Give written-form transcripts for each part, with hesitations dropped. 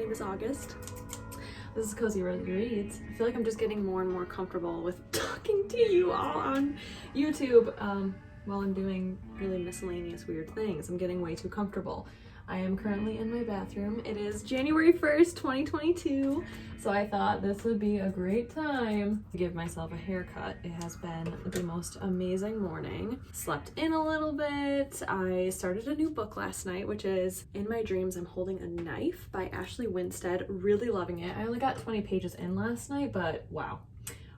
name is August. This is Cozy Rosy Reads. I feel like I'm just getting more and more comfortable with talking to you all on YouTube while I'm doing really miscellaneous weird things. I'm getting way too comfortable. I am currently in my bathroom. It is January 1st, 2022, so I thought this would be a great time to give myself a haircut. It has been the most amazing morning. Slept in a little bit. I started a new book last night, which is In My Dreams, I'm Holding a Knife by Ashley Winstead. Really loving it. I only got 20 pages in last night, but wow.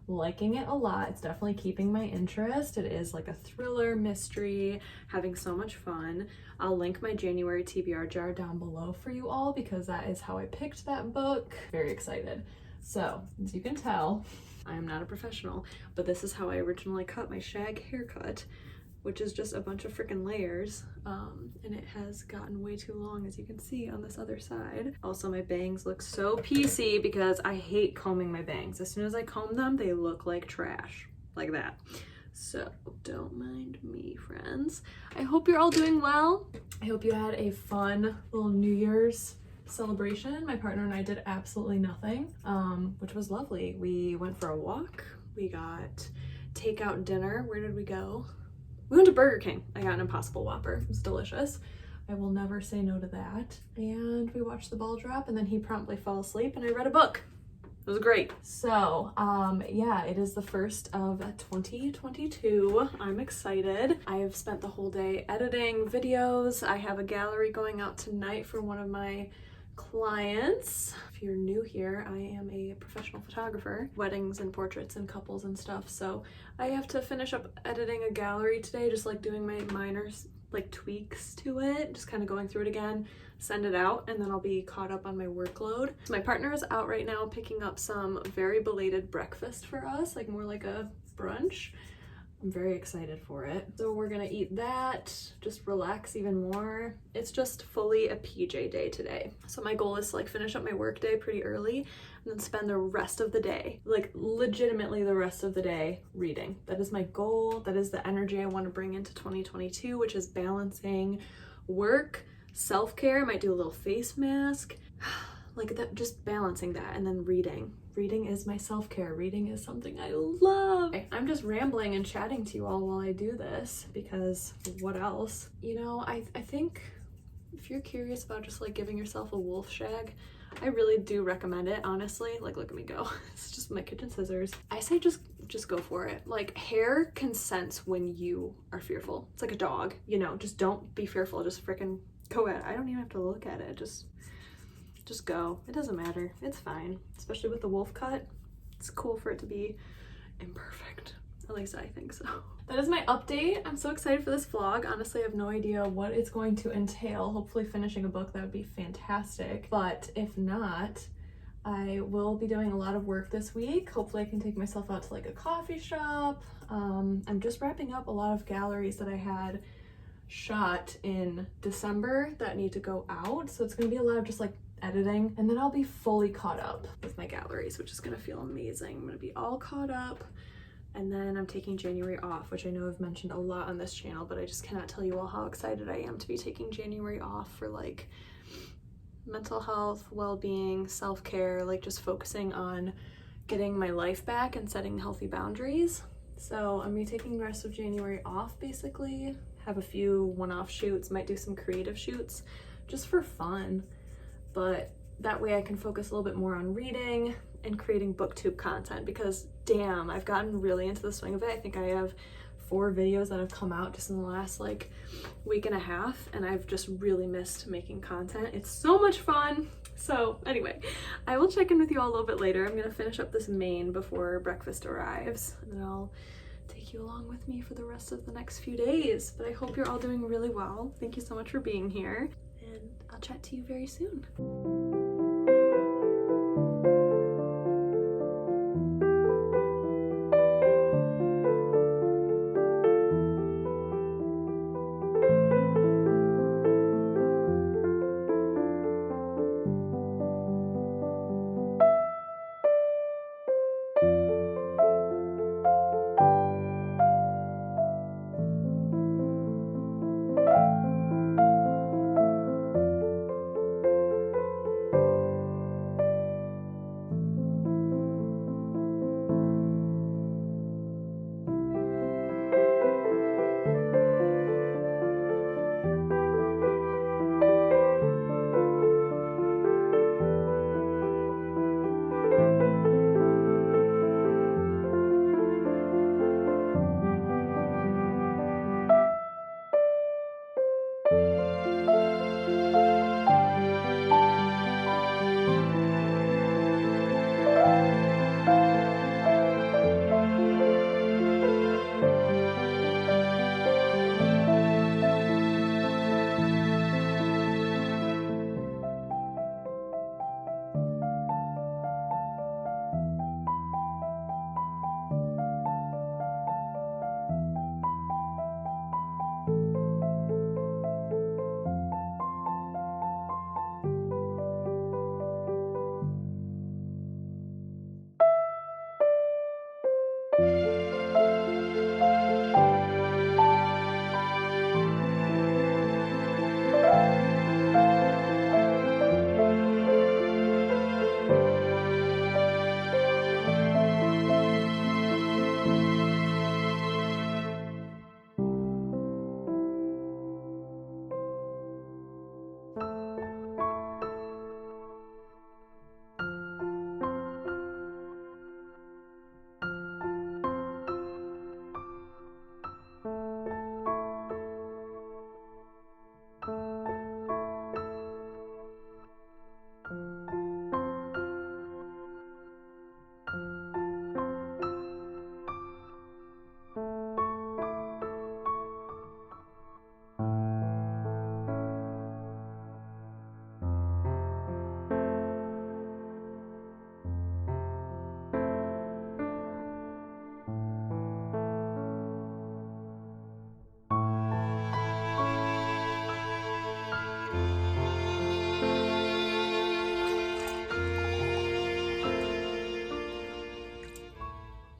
Liking it a lot. It's definitely keeping my interest. It is like a thriller mystery, having so much fun. I'll link my January TBR jar down below for you all because that is how I picked that book. Very excited. So, as you can tell, I am not a professional, but this is how I originally cut my shag haircut, which is just a bunch of freaking layers, and it has gotten way too long, as you can see on this other side. Also, my bangs look so PC because I hate combing my bangs. As soon as I comb them, they look like trash, like that. So don't mind me, friends. I hope you're all doing well. I hope you had a fun little New Year's celebration. My partner and I did absolutely nothing, which was lovely. We went for a walk. We got takeout dinner. Where did we go? We went to Burger King. I got an Impossible Whopper. It was delicious. I will never say no to that. And we watched the ball drop, and then he promptly fell asleep, and I read a book. It was great. So, yeah, it is the first of 2022. I'm excited. I have spent the whole day editing videos. I have a gallery going out tonight for one of my clients. If you're new here, I am a professional photographer, weddings and portraits and couples and stuff. So I have to finish up editing a gallery today, just like doing my minor like tweaks to it, just kind of going through it again, send it out, and then I'll be caught up on my workload. So my partner is out right now picking up some very belated breakfast for us, like more like a brunch. I'm very excited for it. So we're gonna eat that, just relax even more. It's just fully a PJ day today. So my goal is to like finish up my work day pretty early and then spend the rest of the day, like legitimately the rest of the day, reading. That is my goal. That is the energy I want to bring into 2022, which is balancing work, self-care. I might do a little face mask, like that, just balancing that, and then reading. Reading is my self-care. Reading is something I love. I'm just rambling and chatting to you all while I do this because what else? You know, I think if you're curious about just like giving yourself a wolf shag, I really do recommend it, honestly. Like, look at me go. It's just my kitchen scissors. I say just go for it. Like, hair can sense when you are fearful. It's like a dog, you know, just don't be fearful. Just freaking go at it. I don't even have to look at it. Just go. It doesn't matter. It's fine. Especially with the wolf cut. It's cool for it to be imperfect. At least I think so. That is my update. I'm so excited for this vlog. Honestly, I have no idea what it's going to entail. Hopefully finishing a book, that would be fantastic. But if not, I will be doing a lot of work this week. Hopefully I can take myself out to like a coffee shop. I'm just wrapping up a lot of galleries that I had shot in December that need to go out. So it's gonna be a lot of just like editing, and then I'll be fully caught up with my galleries, which is gonna feel amazing. I'm gonna be all caught up, and then I'm taking January off, which I know I've mentioned a lot on this channel, but I just cannot tell you all how excited I am to be taking January off for like mental health, well-being, self-care, like just focusing on getting my life back and setting healthy boundaries. So I'm gonna be taking the rest of January off, basically. Have a few one-off shoots, might do some creative shoots just for fun. But that way I can focus a little bit more on reading and creating booktube content because damn, I've gotten really into the swing of it. I think I have 4 videos that have come out just in the last like week and a half, and I've just really missed making content. It's so much fun. So anyway, I will check in with you all a little bit later. I'm gonna finish up this main before breakfast arrives, and then I'll take you along with me for the rest of the next few days. But I hope you're all doing really well. Thank you so much for being here. I'll chat to you very soon.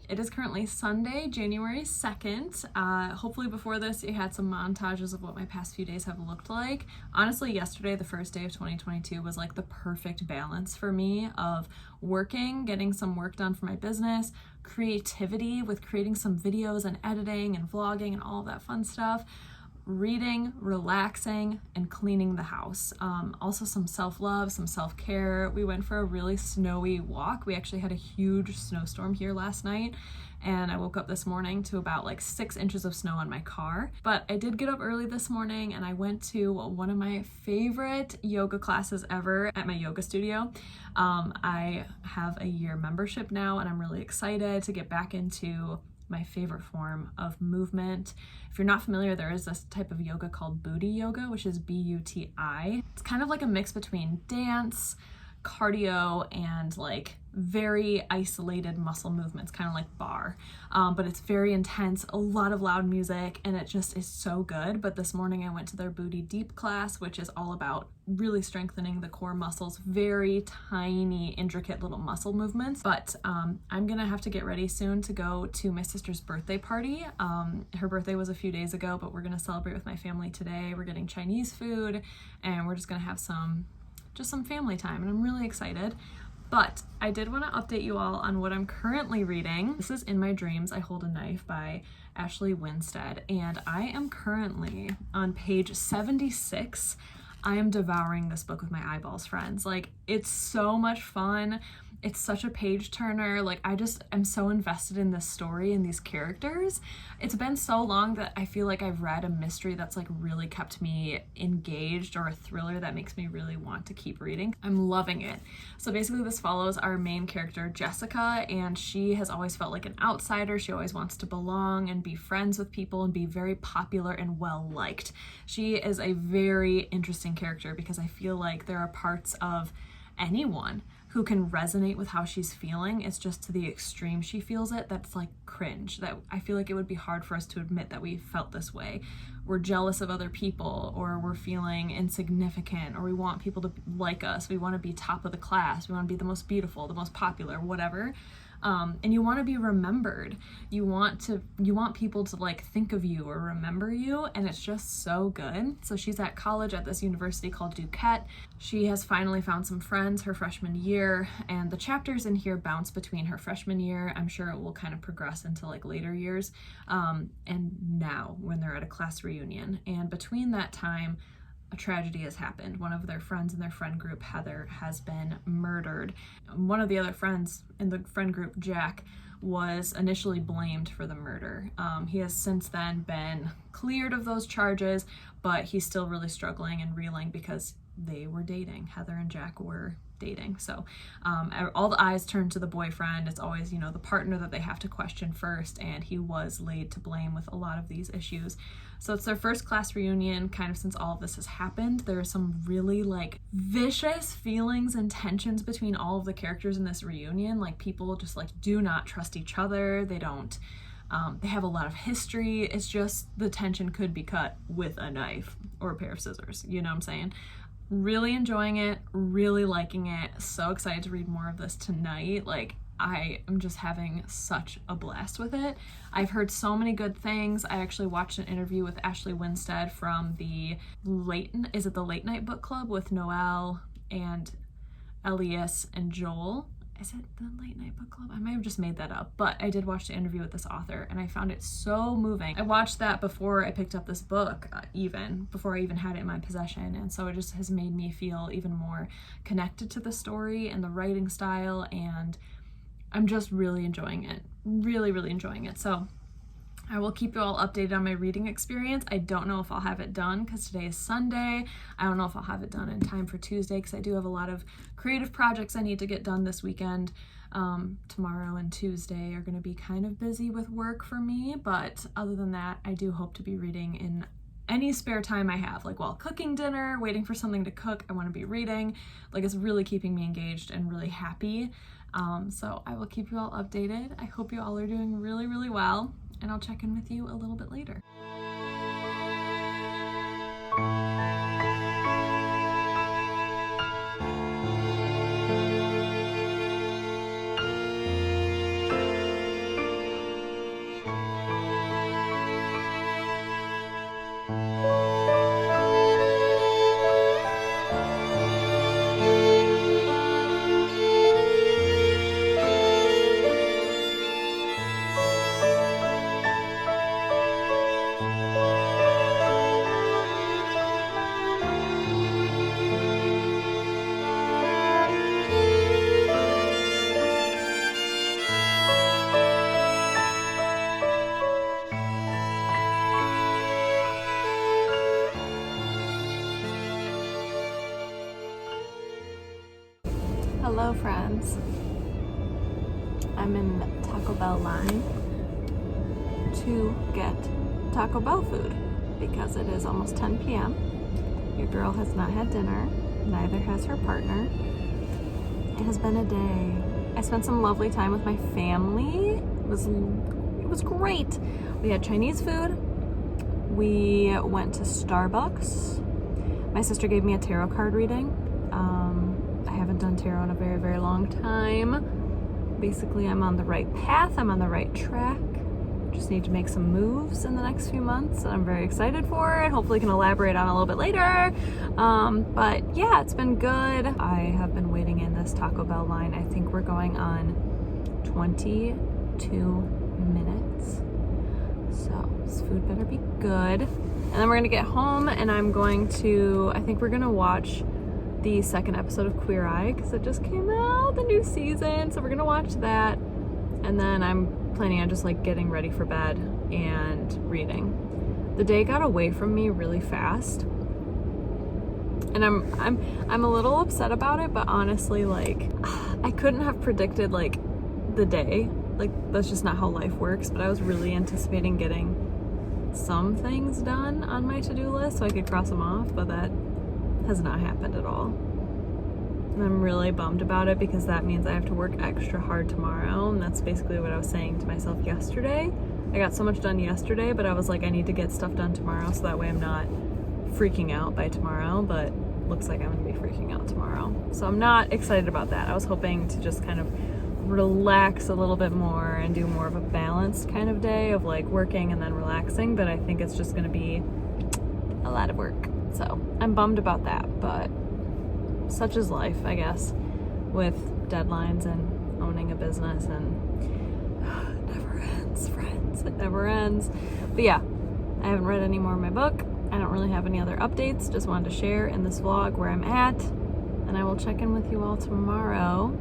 It is currently Sunday, January 2nd. Hopefully before this you had some montages of what my past few days have looked like. Honestly, yesterday, the first day of 2022, was like the perfect balance for me of working, getting some work done for my business, creativity with creating some videos and editing and vlogging and all of that fun stuff, reading, relaxing, and cleaning the house. Also some self-love, some self-care. We went for a really snowy walk. We actually had a huge snowstorm here last night, and I woke up this morning to about like 6 inches of snow on my car. But I did get up early this morning and I went to one of my favorite yoga classes ever at my yoga studio. I have a year membership now, and I'm really excited to get back into my favorite form of movement. If you're not familiar, there is this type of yoga called booty yoga, which is B-U-T-I. It's kind of like a mix between dance, cardio, and like very isolated muscle movements, kind of like bar. But it's very intense, a lot of loud music, and it just is so good. But this morning I went to their booty deep class, which is all about really strengthening the core muscles, very tiny, intricate little muscle movements. But I'm gonna have to get ready soon to go to my sister's birthday party. Her birthday was a few days ago, but we're gonna celebrate with my family today. We're getting Chinese food, and we're just gonna have some family time, and I'm really excited. But I did want to update you all on what I'm currently reading. This is In My Dreams, I Hold a Knife by Ashley Winstead, and I am currently on page 76. I am devouring this book with my eyeballs, friends. Like, it's so much fun. It's such a page turner. Like, I just am so invested in this story and these characters. It's been so long that I feel like I've read a mystery that's like really kept me engaged, or a thriller that makes me really want to keep reading. I'm loving it. So basically this follows our main character, Jessica, and she has always felt like an outsider. She always wants to belong and be friends with people and be very popular and well liked. She is a very interesting character because I feel like there are parts of anyone who can resonate with how she's feeling. It's just to the extreme she feels it that's like cringe, that I feel like it would be hard for us to admit that we felt this way. We're jealous of other people, or we're feeling insignificant, or we want people to like us, we want to be top of the class, we want to be the most beautiful, the most popular, whatever. And you want to be remembered. You want people to like think of you or remember you, and it's just so good. So she's at college at this university called Duquette. She has finally found some friends her freshman year, and the chapters in here bounce between her freshman year. I'm sure it will kind of progress into like later years, and now when they're at a class reunion. And between that time, a tragedy has happened. One of their friends in their friend group, Heather, has been murdered. One of the other friends in the friend group, Jack, was initially blamed for the murder. He has since then been cleared of those charges, but he's still really struggling and reeling because they were dating. Heather and Jack were dating. So all the eyes turn to the boyfriend. It's always, the partner that they have to question first, and he was laid to blame with a lot of these issues. So it's their first class reunion kind of since all of this has happened. There are some really like vicious feelings and tensions between all of the characters in this reunion. Like, people just like do not trust each other. They don't, they have a lot of history. It's just the tension could be cut with a knife or a pair of scissors. You know what I'm saying? Really enjoying it, really liking it. So excited to read more of this tonight. Like, I am just having such a blast with it. I've heard so many good things. I actually watched an interview with Ashley Winstead from the Late Night Book Club with Noelle and Elias and Joel. Is it the Late Night Book Club? I might have just made that up, but I did watch the interview with this author and I found it so moving. I watched that before I picked up this book, even before I even had it in my possession, and so it just has made me feel even more connected to the story and the writing style, and I'm just really enjoying it. Really, really enjoying it. So I will keep you all updated on my reading experience. I don't know if I'll have it done because today is Sunday. I don't know if I'll have it done in time for Tuesday because I do have a lot of creative projects I need to get done this weekend. Tomorrow and Tuesday are going to be kind of busy with work for me, but other than that, I do hope to be reading in any spare time I have, like while cooking dinner, waiting for something to cook. I want to be reading. Like, it's really keeping me engaged and really happy. So I will keep you all updated. I hope you all are doing really, really well, and I'll check in with you a little bit later. Hello friends, I'm in the Taco Bell line to get Taco Bell food because it is almost 10 p.m. Your girl has not had dinner, neither has her partner. It has been a day. I spent some lovely time with my family. It was great. We had Chinese food. We went to Starbucks. My sister gave me a tarot card reading. I haven't done tarot in a very, very long time. Basically, I'm on the right path. I'm on the right track. Just need to make some moves in the next few months that I'm very excited for and hopefully can elaborate on a little bit later. But yeah, it's been good. I have been waiting in this Taco Bell line. I think we're going on 22 minutes. So this food better be good. And then we're gonna get home and I think we're gonna watch the second episode of Queer Eye because it just came out, the new season. So we're gonna watch that. And then I'm planning on just like getting ready for bed and reading. The day got away from me really fast. And I'm a little upset about it, but honestly, like, I couldn't have predicted like the day. Like, that's just not how life works, but I was really anticipating getting some things done on my to-do list so I could cross them off, but that has not happened at all. And I'm really bummed about it because that means I have to work extra hard tomorrow, and that's basically what I was saying to myself yesterday. I got so much done yesterday, but I was like, I need to get stuff done tomorrow so that way I'm not freaking out by tomorrow, but looks like I'm gonna be freaking out tomorrow. So I'm not excited about that. I was hoping to just kind of relax a little bit more and do more of a balanced kind of day of like working and then relaxing, but I think it's just gonna be a lot of work. So I'm bummed about that, but such is life, I guess, with deadlines and owning a business, and it never ends, friends. It never ends. But yeah, I haven't read any more of my book. I don't really have any other updates. Just wanted to share in this vlog where I'm at, and I will check in with you all tomorrow.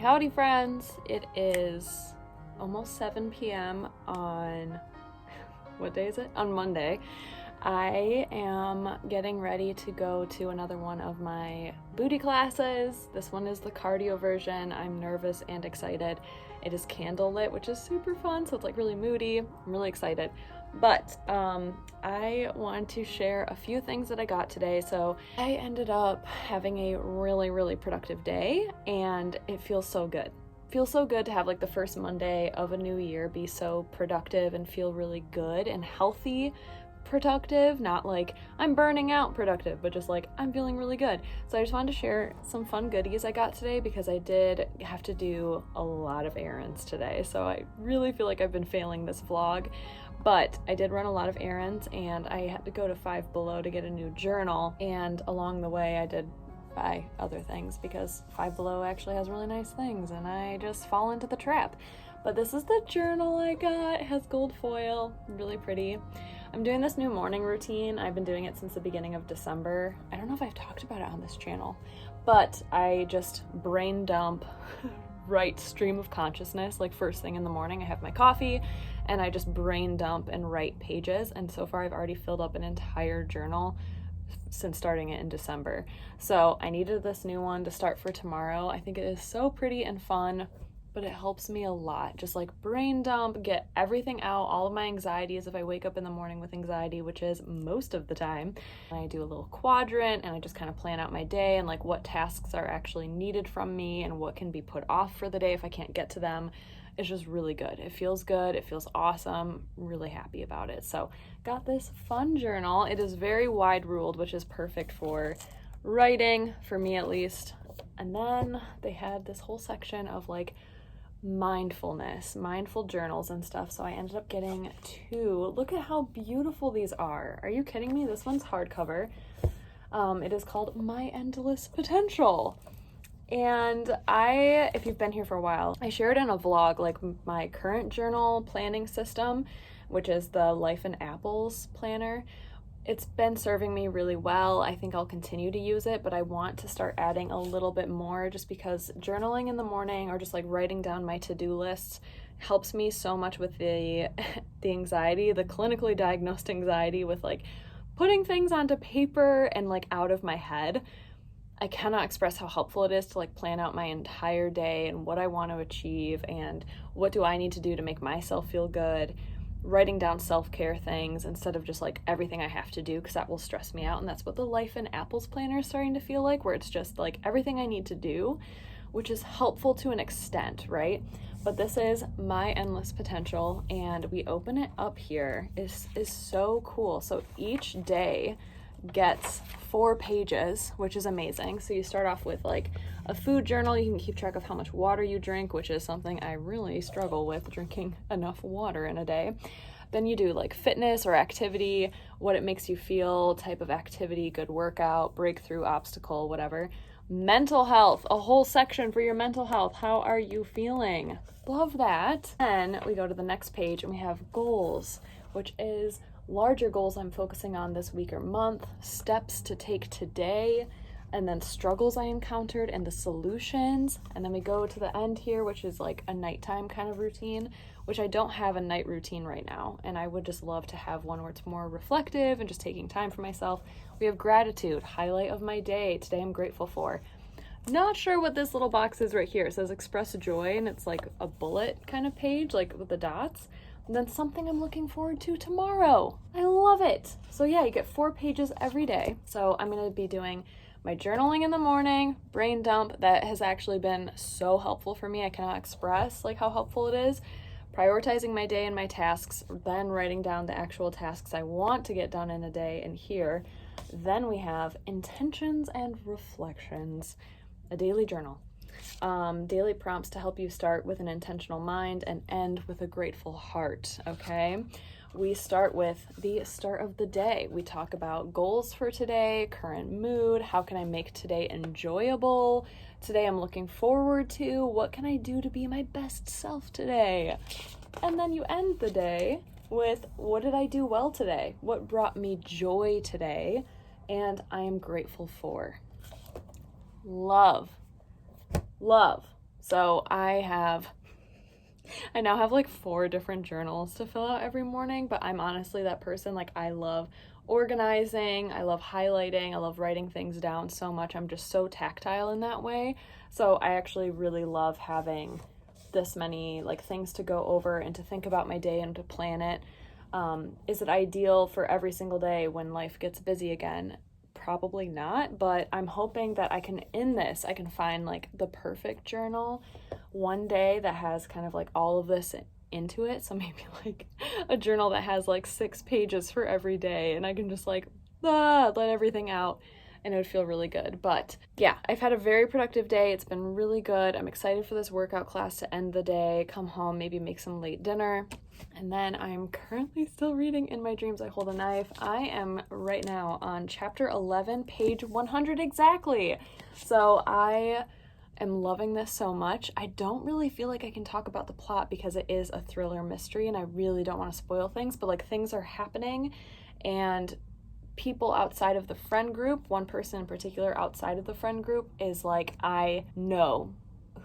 Howdy friends. It is almost 7 p.m. on, what day is it? On Monday. I am getting ready to go to another one of my booty classes. This one is the cardio version. I'm nervous and excited. It is candlelit, which is super fun, so it's like really moody. I'm really excited. But I want to share a few things that I got today. So I ended up having a really, really productive day, and it feels so good. Feels so good to have like the first Monday of a new year be so productive and feel really good and healthy productive, not like I'm burning out productive, but just like I'm feeling really good. So I just wanted to share some fun goodies I got today because I did have to do a lot of errands today. So I really feel like I've been failing this vlog, but I did run a lot of errands and I had to go to Five Below to get a new journal, and along the way I did buy other things because Five Below actually has really nice things and I just fall into the trap. But this is the journal I got. It has gold foil, really pretty. I'm doing this new morning routine. I've been doing it since the beginning of December. I don't know if I've talked about it on this channel, but I just brain dump right stream of consciousness. Like first thing in the morning, I have my coffee and I just brain dump and write pages. And so far I've already filled up an entire journal since starting it in December. So I needed this new one to start for tomorrow. I think it is so pretty and fun, but it helps me a lot. Just like brain dump, get everything out, all of my anxieties if I wake up in the morning with anxiety, which is most of the time. And I do a little quadrant and I just kind of plan out my day and like what tasks are actually needed from me and what can be put off for the day if I can't get to them. It's just really good. It feels good. It feels awesome. I'm really happy about it. So got this fun journal. It is very wide ruled, which is perfect for writing, for me at least. And then they had this whole section of like mindfulness, mindful journals and stuff. So I ended up getting two. Look at how beautiful these are. Are you kidding me? This one's hardcover. It is called My Endless Potential. And if you've been here for a while, I shared in a vlog like my current journal planning system, which is the Life in Apples planner. It's been serving me really well. I think I'll continue to use it, but I want to start adding a little bit more just because journaling in the morning or just like writing down my to-do lists helps me so much with the anxiety, the clinically diagnosed anxiety with like putting things onto paper and like out of my head. I cannot express how helpful it is to like plan out my entire day and what I want to achieve and what do I need to do to make myself feel good. Writing down self-care things instead of just like everything I have to do, because that will stress me out. And that's what the Life in Apples planner is starting to feel like, where it's just like everything I need to do, which is helpful to an extent, right? But this is My Endless Potential, and we open it up here. Is so cool. So each day gets 4 pages, which is amazing. So you start off with like a food journal. You can keep track of how much water you drink, which is something I really struggle with, drinking enough water in a day. Then you do like fitness or activity, what it makes you feel, type of activity, good workout, breakthrough, obstacle, whatever. Mental health, a whole section for your mental health. How are you feeling? Love that. Then we go to the next page and we have goals, which is larger goals I'm focusing on this week or month, steps to take today, and then struggles I encountered and the solutions. And then we go to the end here, which is like a nighttime kind of routine, which I don't have a night routine right now. And I would just love to have one where it's more reflective and just taking time for myself. We have gratitude, highlight of my day. Today I'm grateful for. Not sure what this little box is right here. It says express joy, and it's like a bullet kind of page, like with the dots. And then something I'm looking forward to tomorrow. I love it. So yeah, you get 4 pages every day. So I'm going to be doing my journaling in the morning, brain dump. That has actually been so helpful for me. I cannot express like how helpful it is. Prioritizing my day and my tasks, then writing down the actual tasks I want to get done in a day in here. Then we have intentions and reflections, a daily journal. Daily prompts to help you start with an intentional mind and end with a grateful heart, okay? We start with the start of the day. We talk about goals for today, current mood, how can I make today enjoyable? Today I'm looking forward to, what can I do to be my best self today? And then you end the day with, what did I do well today? What brought me joy today? And I am grateful for. Love. So I now have like 4 different journals to fill out every morning, but I'm honestly that person, like I love organizing, I love highlighting, I love writing things down so much. I'm just so tactile in that way. So I actually really love having this many like things to go over and to think about my day and to plan it. Is it ideal for every single day when life gets busy again? Probably not, but I'm hoping that I can find like the perfect journal one day that has kind of like all of this into it. So maybe like a journal that has like 6 pages for every day, and I can just like let everything out, and it would feel really good. But yeah, I've had a very productive day. It's been really good. I'm excited for this workout class to end the day, come home, maybe make some late dinner. And then I'm currently still reading In My Dreams I Hold a Knife. I am right now on chapter 11, page 100 exactly. So I am loving this so much. I don't really feel like I can talk about the plot because it is a thriller mystery and I really don't want to spoil things, but like things are happening and people outside of the friend group, one person in particular outside of the friend group is like, I know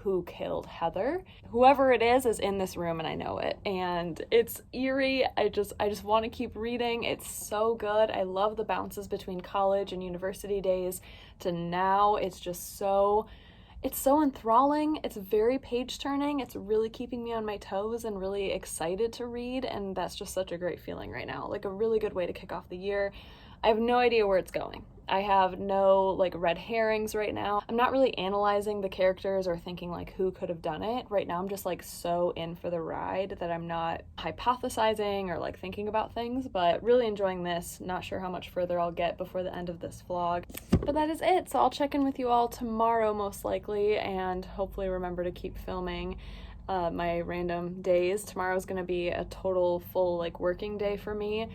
who killed Heather. Whoever it is in this room and I know it. And it's eerie. I just want to keep reading. It's so good. I love the bounces between college and university days to now. It's so enthralling. It's very page turning. It's really keeping me on my toes and really excited to read. And that's just such a great feeling right now. Like a really good way to kick off the year. I have no idea where it's going. I have no like red herrings right now. I'm not really analyzing the characters or thinking like who could have done it. Right now I'm just like so in for the ride that I'm not hypothesizing or like thinking about things, but really enjoying this. Not sure how much further I'll get before the end of this vlog. But that is it. So I'll check in with you all tomorrow most likely, and hopefully remember to keep filming my random days. Tomorrow's gonna be a total full like working day for me.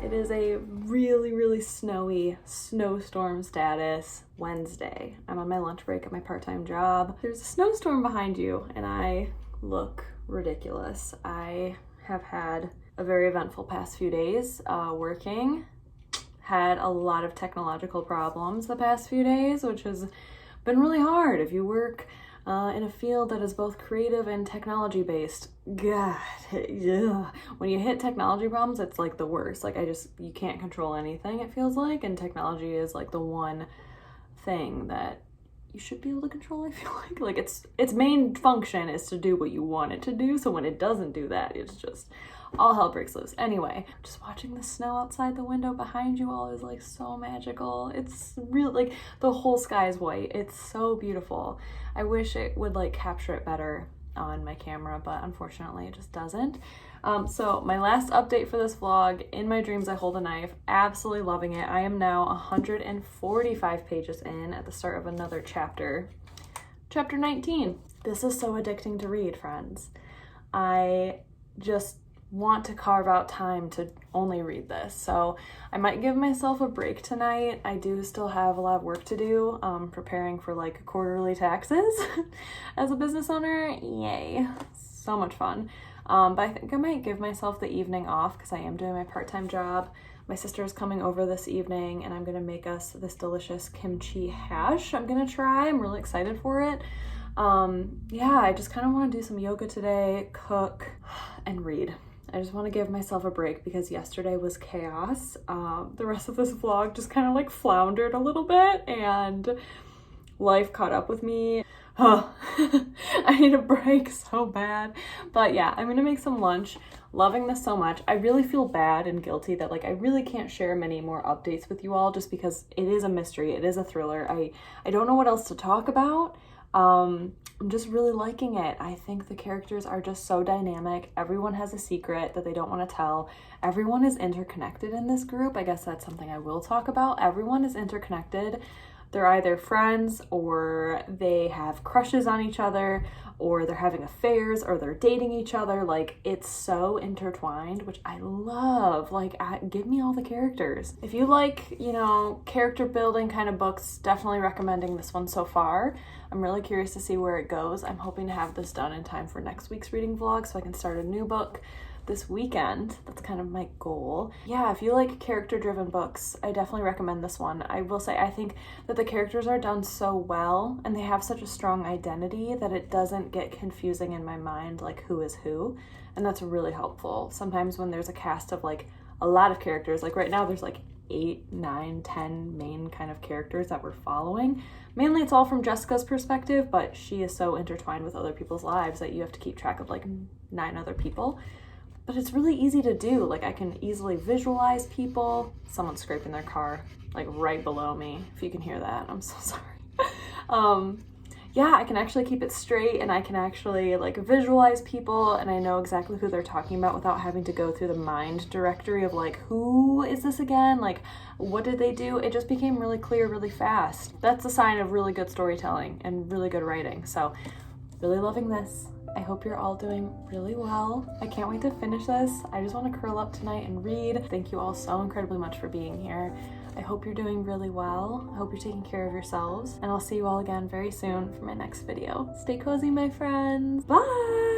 It is a really snowy snowstorm status Wednesday. I'm on my lunch break at my part-time job. There's a snowstorm behind you and I look ridiculous. I have had a very eventful past few days working. Had a lot of technological problems the past few days, which has been really hard if you work in a field that is both creative and technology based. God, yeah. When you hit technology problems, it's like the worst. Like you can't control anything, it feels like, and technology is like the one thing that you should be able to control, I feel like. Like its main function is to do what you want it to do, so when it doesn't do that, it's just all hell breaks loose. Anyway, just watching the snow outside the window behind you all is like so magical. It's real, like the whole sky is white. It's so beautiful. I wish it would like capture it better on my camera, but unfortunately it just doesn't. So my last update for this vlog, In My Dreams I Hold a Knife, absolutely loving it. I am now 145 pages in at the start of another chapter. Chapter 19. This is so addicting to read, friends. I just want to carve out time to only read this. So I might give myself a break tonight. I do still have a lot of work to do, preparing for like quarterly taxes as a business owner. Yay, so much fun. But I think I might give myself the evening off because I am doing my part-time job. My sister is coming over this evening and I'm gonna make us this delicious kimchi hash. I'm really excited for it. Yeah, I just kind of want to do some yoga today, cook, and read. I just want to give myself a break because yesterday was chaos. The rest of this vlog just kind of like floundered a little bit and life caught up with me. I need a break so bad. But yeah, I'm gonna make some lunch. Loving this so much. I really feel bad and guilty that like I really can't share many more updates with you all just because it is a mystery. It is a thriller. I don't know what else to talk about. I'm just really liking it. I think the characters are just so dynamic. Everyone has a secret that they don't want to tell. Everyone is interconnected in this group. I guess that's something I will talk about. Everyone is interconnected. They're either friends or they have crushes on each other or they're having affairs or they're dating each other. Like, it's so intertwined, which I love. Like, give me all the characters. If you like, you know, character building kind of books, definitely recommending this one so far. I'm really curious to see where it goes. I'm hoping to have this done in time for next week's reading vlog so I can start a new book this weekend. That's kind of my goal. Yeah, if you like character-driven books, I definitely recommend this one. I will say I think that the characters are done so well and they have such a strong identity that it doesn't get confusing in my mind like who is who, and that's really helpful. Sometimes when there's a cast of like a lot of characters, like right now there's like 8, 9, 10 main kind of characters that we're following. Mainly it's all from Jessica's perspective, but she is so intertwined with other people's lives that you have to keep track of like 9 other people. But it's really easy to do. Like, I can easily visualize people. Someone's scraping their car, like, right below me. If you can hear that, I'm so sorry. Yeah, I can actually keep it straight and I can actually, like, visualize people and I know exactly who they're talking about without having to go through the mind directory of, like, who is this again? Like, what did they do? It just became really clear really fast. That's a sign of really good storytelling and really good writing. So, really loving this. I hope you're all doing really well. I can't wait to finish this. I just want to curl up tonight and read. Thank you all so incredibly much for being here. I hope you're doing really well. I hope you're taking care of yourselves. And I'll see you all again very soon for my next video. Stay cozy, my friends. Bye!